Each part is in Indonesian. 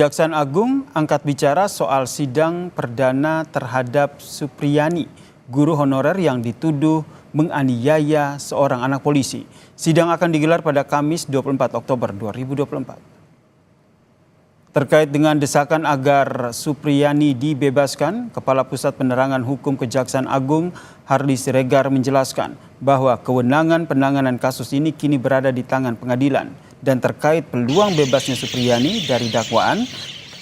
Kejaksaan Agung angkat bicara soal sidang perdana terhadap Supriyani, guru honorer yang dituduh menganiaya seorang anak polisi. Sidang akan digelar pada Kamis 24 Oktober 2024. Terkait dengan desakan agar Supriyani dibebaskan, Kepala Pusat Penerangan Hukum Kejaksaan Agung Hardy Siregar menjelaskan bahwa kewenangan penanganan kasus ini kini berada di tangan pengadilan. Dan terkait peluang bebasnya Supriyani dari dakwaan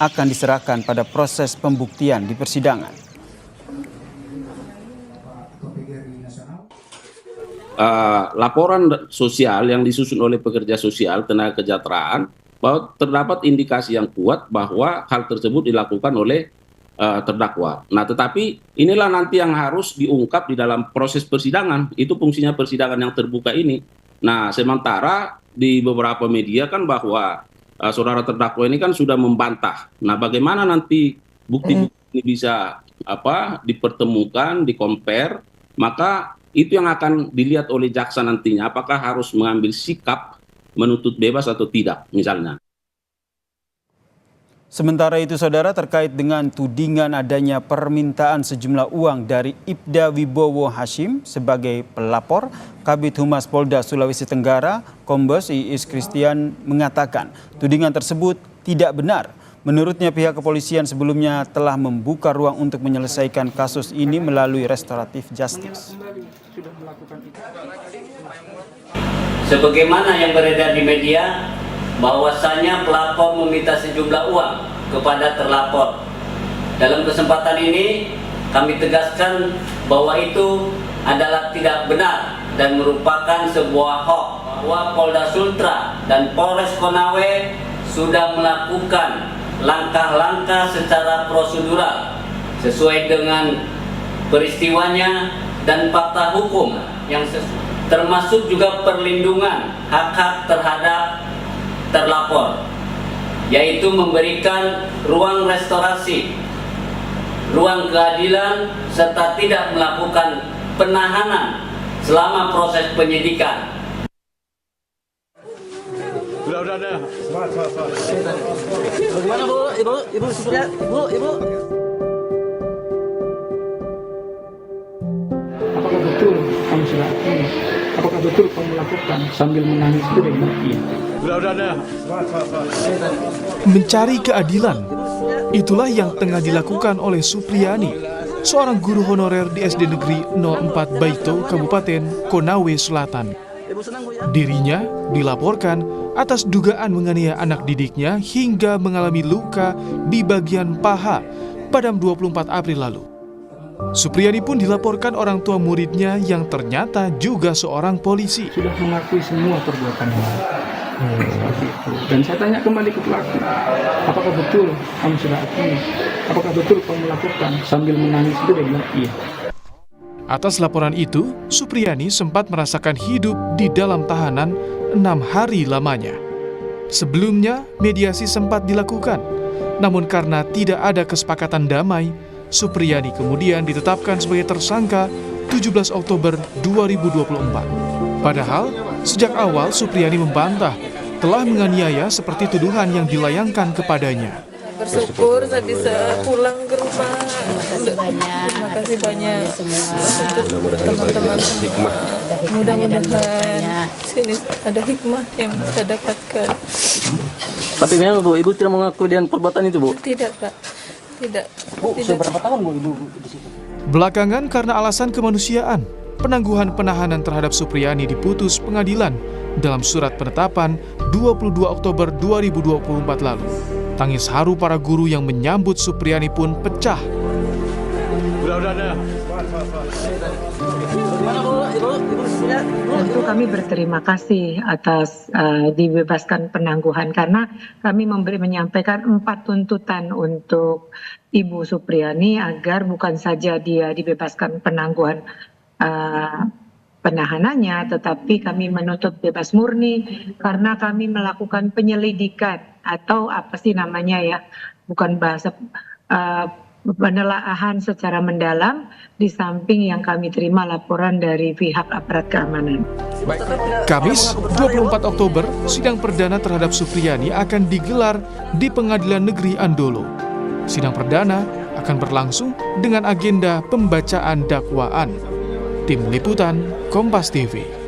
akan diserahkan pada proses pembuktian di persidangan. Laporan sosial yang disusun oleh pekerja sosial tenaga kesejahteraan bahwa terdapat indikasi yang kuat bahwa hal tersebut dilakukan oleh terdakwa. Nah, tetapi inilah nanti yang harus diungkap di dalam proses persidangan. Itu fungsinya persidangan yang terbuka ini. Nah, sementara di beberapa media kan bahwa saudara terdakwa ini kan sudah membantah. Nah, bagaimana nanti bukti-bukti ini bisa dipertemukan, di-compare, maka itu yang akan dilihat oleh jaksa nantinya, apakah harus mengambil sikap menuntut bebas atau tidak, misalnya. Sementara itu, saudara, terkait dengan tudingan adanya permintaan sejumlah uang dari Ibda Wibowo Hashim sebagai pelapor, Kabid Humas Polda Sulawesi Tenggara, Kombes Iis Christian mengatakan tudingan tersebut tidak benar. Menurutnya, pihak kepolisian sebelumnya telah membuka ruang untuk menyelesaikan kasus ini melalui restoratif justice. Sebagaimana yang beredar di media, bahwasanya pelapor meminta sejumlah uang kepada terlapor. Dalam kesempatan ini kami tegaskan bahwa itu adalah tidak benar dan merupakan sebuah hoax, bahwa Polda Sultra dan Polres Konawe sudah melakukan langkah-langkah secara prosedural sesuai dengan peristiwanya dan fakta hukum yang termasuk juga perlindungan hak-hak terhadap terlapor, yaitu memberikan ruang restorasi, ruang keadilan, serta tidak melakukan penahanan selama proses penyidikan. Udah. Bagaimana Bu? Ibu Supriya, Ibu. Apakah betul kamu sudah akui? Apakah betul kamu lakukan sambil menangis itu dengan iya? Udah. Mencari keadilan, itulah yang tengah dilakukan oleh Supriyani, seorang guru honorer di SD Negeri 04 Baito, Kabupaten Konawe Selatan. Dirinya dilaporkan atas dugaan menganiaya anak didiknya hingga mengalami luka di bagian paha pada 24 April lalu. Supriyani pun dilaporkan orang tua muridnya yang ternyata juga seorang polisi. Sudah mengakui semua perbuatannya. Seperti itu. Dan saya tanya kembali ke pelaku, apakah betul kamu sudah akui? Apakah betul kamu lakukan sambil menangis itu dengan iya? Atas laporan itu, Supriyani sempat merasakan hidup di dalam tahanan 6 hari lamanya. Sebelumnya, mediasi sempat dilakukan. Namun karena tidak ada kesepakatan damai, Supriyani kemudian ditetapkan sebagai tersangka 17 Oktober 2024. Padahal, sejak awal Supriyani membantah telah menganiaya seperti tuduhan yang dilayangkan kepadanya. Bersyukur saya bisa pulang ke rumah. Terima kasih banyak untuk teman-teman semua. Mudah-mudahan sini ada hikmah yang saya dapatkan. Tapi memang Bu, Ibu tidak mengakui dengan perbuatan itu, Bu? Tidak, Pak. Tidak. Bu, sudah berapa tahun Bu Ibu di situ? Belakangan karena alasan kemanusiaan, penangguhan penahanan terhadap Supriyani diputus pengadilan dalam surat penetapan 22 Oktober 2024 lalu. Tangis haru para guru yang menyambut Supriyani pun pecah. Udah. Bagaimana Bu? Ibu Supriya, Tentu kami berterima kasih atas dibebaskan penangguhan karena kami menyampaikan 4 tuntutan untuk Ibu Supriyani agar bukan saja dia dibebaskan penangguhan penahanannya, tetapi kami menuntut bebas murni karena kami melakukan penyelidikan atau apa sih namanya ya, bukan bahasa penelaahan secara mendalam di samping yang kami terima laporan dari pihak aparat keamanan. Kamis, 24 Oktober, sidang perdana terhadap Supriyani akan digelar di Pengadilan Negeri Andolo. Sidang perdana akan berlangsung dengan agenda pembacaan dakwaan. Tim Liputan Kompas TV.